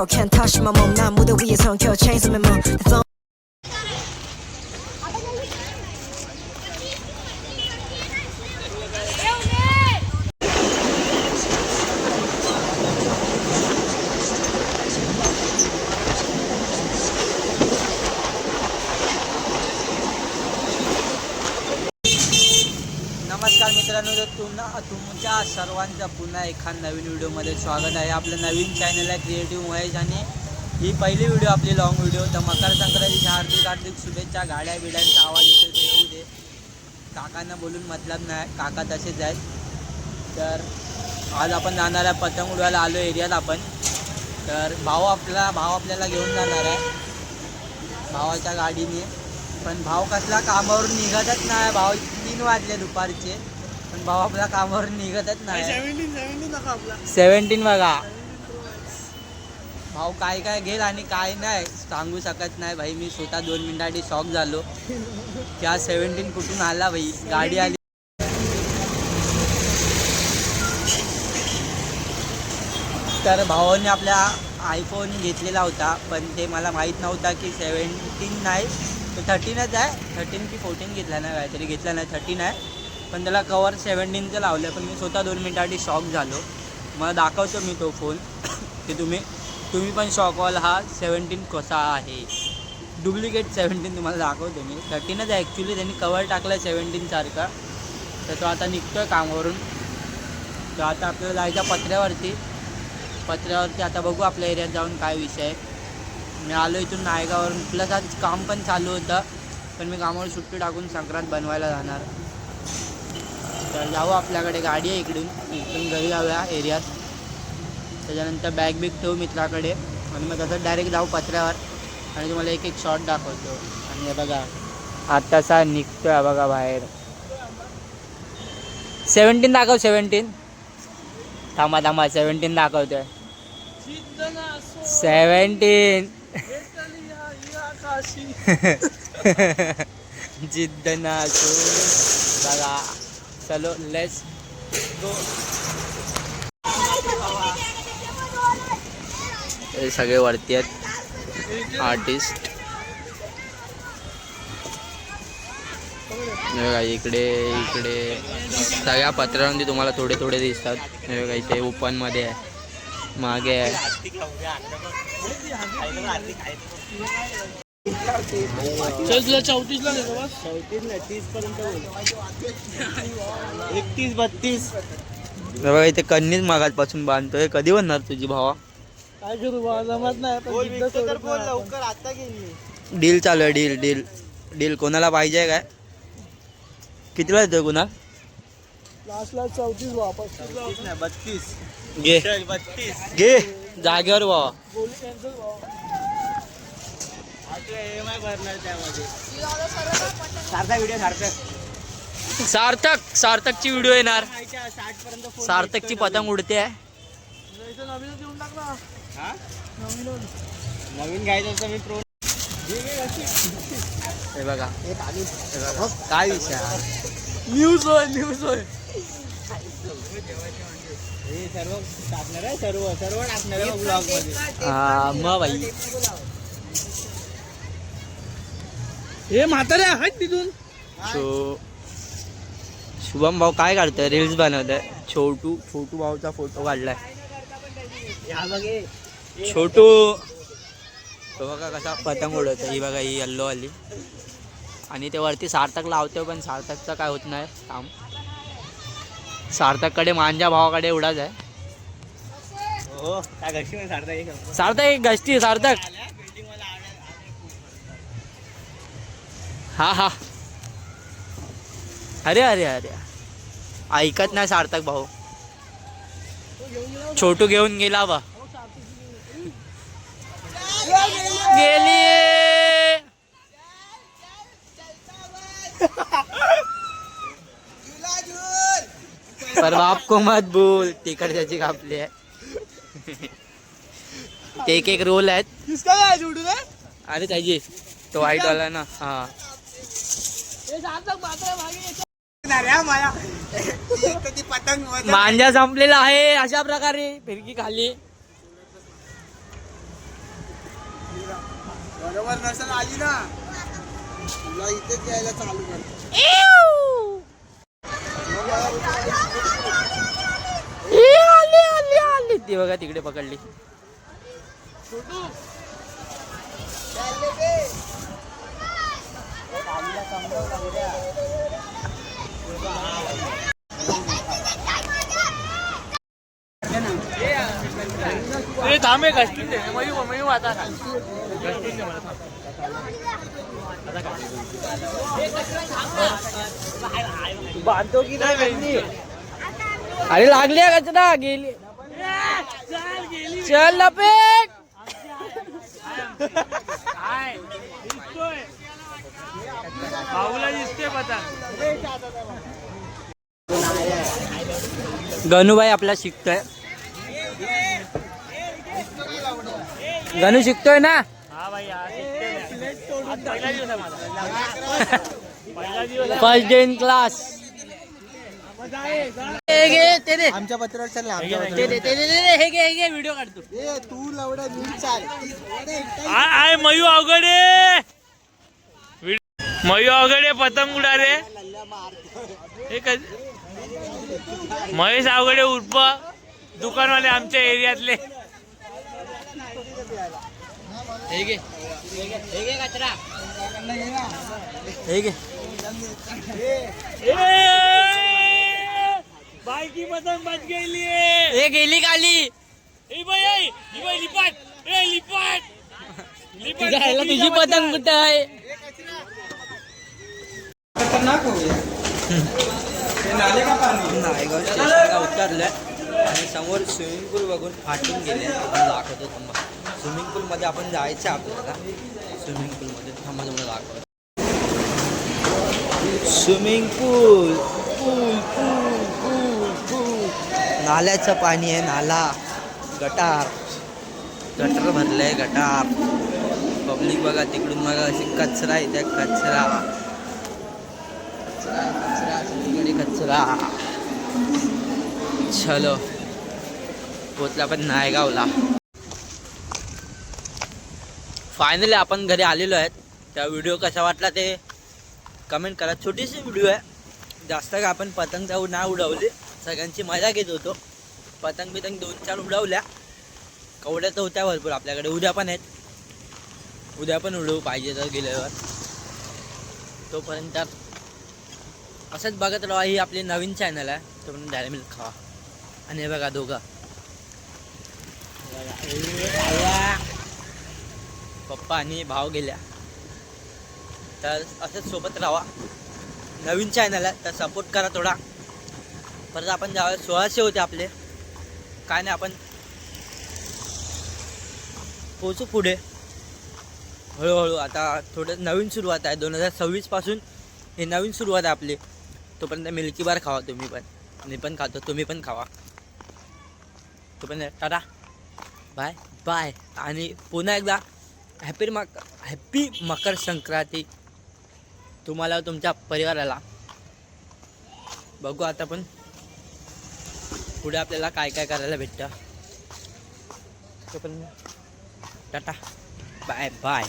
control. Can't touch my mom. 난 무대 위에 성켜 chains on my mom. The phone. नमस्कार मित्रांनो, तुमच्या सर्वांचं पुन्हा एखाद नवीन व्हिडिओमध्ये स्वागत आहे. आपलं नवीन चॅनल आहे क्रिएटिव्ह महेश आणि ही पहिली व्हिडिओ आपली लॉंग व्हिडिओ. तर मकर संक्रांतीच्या हार्दिक शुभेच्छा. गाड्या बिड्यांचा आवाज येतो ते येऊ दे, काकांना बोलून मतलब नाही, काका तसेच आहेत. तर आज आपण जाणार आहे पतंग उडवायला आलो एरियात आपण. तर भाऊ आपल्याला घेऊन जाणार आहे भावाच्या गाडीने. पण भाव कसला कामावरून निघतच नाही. भाव 3 वाजले दुपारचे, पण भाव आपला कामावरून निघतच नाही. 17 बघा भाऊ काय काय घेईल आणि काय नाही सांगू शकत नाही भाई. मी स्वतः 2 मिनिटांसाठी शॉक झालो की आज 17 कुठून आला भाई. गाडी आली तर भावाने आपल्या आयफोन घेतलेला होता, पण ते मला माहीत नव्हता की 17 नाही तो 13च आहे. 13 की 14 घेतला नाही, काहीतरी घेतला नाही, 13 आहे. पण त्याला कवर 17चं लावलं. पण मी स्वतः 2 मिनिटांसाठी शॉक झालो. मला दाखवतो मी तो फोन की तुम्ही पण शॉक व्हाल. हा 17 कसा आहे, डुप्लिकेट 17 तुम्हाला दाखवतो मी. 13च आहे ॲक्च्युली, त्यांनी कवर टाकलं 17 सारखा. तर तो आता निघतो आहे कामावरून. तर आता आपल्याला जायचा पत्र्यावरती आता बघू आपल्या एरियात जाऊन काय विषय आहे. मी आलो इथून नायगावरून. प्लस आज काम पण चालू होतं, पण मी कामावर सुट्टी टाकून संक्रांत बनवायला जाणार. तर जाऊ, आपल्याकडे गाडी आहे इकडून घरी जाऊया एरियात. त्याच्यानंतर बॅग बिग ठेवू मित्राकडे आणि मग तसंच डायरेक्ट जाऊ पत्र्यावर आणि तुम्हाला एक एक शॉट दाखवतो. आणि हे बघा आत्तासा निघतो आहे बघा बाहेर. 17 दाखव. 17 थांबा 17 दाखवतोय. 17 जिद्द ना बघा. चलो लेट्स गो. हे सगळे वरती आहेत आर्टिस्ट. हे बघा इकडे सगळ्या पत्रांमध्ये तुम्हाला थोडे थोडे दिसतात. हे बघा इथे ओपनमध्ये आहे, मागे आहे. तुला 34ला देतो बस. 34 30 पर्यंत 31 32. बघा इथे कन्नीच मागापासून बांधतोय. कधी बनणार तुझी भावा? काय करू बा, जमत नाही. लवकर आता गेली. डील चालू आहे. डील कोणाला पाहिजे काय? कितीला येतोय कुणा? लास्टला 34 वापस 32 घे. 32 घे जागेवर भावा. सार्थकची व्हिडिओ येणार. सार्थकची पतंग उडते आहे. नवीन घ्यायचं असं मी प्रो. हे बघा काय विषय. न्यूज होय. हे सर्व टाकणार आहे, सर्व टाकणार आहे ब्लॉग मध्ये. मग भाई हे म्हातारे आहेत तिथून. शुभम भाऊ काय काढतोय? रील्स बनवतोय. छोटू भाऊचा फोटो काढलाय. छोटू तो बघा कसा पतंग उडवतो. ही बघा ही येल्लो आली आणि ते वरती सार्थक लावतोय, पण सार्थकचं काय होत नाही काम. सार्थककडे मांजा भावाकडे एवढाच आहे. सार्थक एक गष्टी. सार्थक हा अरे ऐकत नाही सार्थक भाऊ. छोटू घेऊन गेला बा. गेली. पर बाप को मत बोल. तिकडच्याची कापली आहे. ते एक रोल आहेत. अरे त्याची तो व्हाईट वाला ना. हा मांजा संपलेला आहे. अशा प्रकारे फिरकी खाली. बरोबर नसेल आली ना तुला इथेच यायला चालू कर. आली ती बघा तिकडे पकडली. थांबे घसटून दे मयू आता घसटून दे मला. बांधतो की नाही. अरे लागली कचरा गेली. चल लपेट. भाऊला दिसते पता. गणूबाई आपला शिकतोय. गणू शिकतोय ना. हा भाई पहिला दिवस आहे माझा. पहिला दिवस फर्स्ट डे इन क्लास. आमच्या पत्रावर चाल ना. हे घे व्हिडिओ काढतो. तू लवडा नीट चाल. आय मयू अवघडे. मयू अवघडे पतंग उडा रे. महेश अवघडे उर्फ दुकानवाले आमच्या एरियातले. हे घे कचरा. हे घे. बाई की पतंग बच गेली. हे गेली खाली. लिपाट तुझी पतंग कुठं आहे. नायगाव स्टेशनला उतरलंय आणि समोर स्विमिंग पूल बघून फाटून गेले. दाखवतो थांबा. स्विमिंग पूलमध्ये आपण जायचं आपल्याला. स्विमिंग पूलमध्ये थांबा तुम्हाला दाखवतो. स्विमिंग पूल पूल पूल पूल पूल. नाल्याचं पाणी आहे. नाला गटार भरलंय. गटार पब्लिक बघा तिकडून बघा. अशी कचरा येते. कचरा सगळीकडे कचरा. चलो पोचला पण नायगावला. फायनली आपण घरी आलेलो आहेत. त्या व्हिडिओ कसा वाटला ते कमेंट करा. छोटीशी व्हिडिओ आहे. जास्त काय आपण पतंग नाही उडवली. सगळ्यांची मजा घेत होतो. पतंग 2-4 उडवल्या. कवड्या तर होत्या भरपूर आपल्याकडे. उद्या पण आहेत. उद्या पण उडवू पाहिजे तर गेल्यावर. तोपर्यंत असंच बघत राहा. ही आपली नवीन चॅनल आहे. तोपर्यंत डायरी मिल्क खावा. आणि हे बघा दोघं पप्पा आणि भाव गेल्या. तर असंच सोबत राहा. नवीन चॅनल आहे तर सपोर्ट करा थोडा. परत आपण जाऊया. 1600 होते आपले. काय नाही आपण पोचू पुढे हळूहळू. आता थोडं नवीन सुरुवात आहे. 2026 पासून हे नवीन सुरुवात आहे आपली. तोपर्यंत मिल्की बार खावा तुम्ही पण. मी पण खातो. तुम्ही पण खावा. तोपर्यंत टाटा बाय बाय. आणि पुन्हा एकदा हॅपी मकर संक्रांती तुम्हाला तुमच्या परिवाराला. बघू आता पण पुढे आपल्याला काय काय करायला भेटतं. तोपर्यंत टाटा बाय बाय.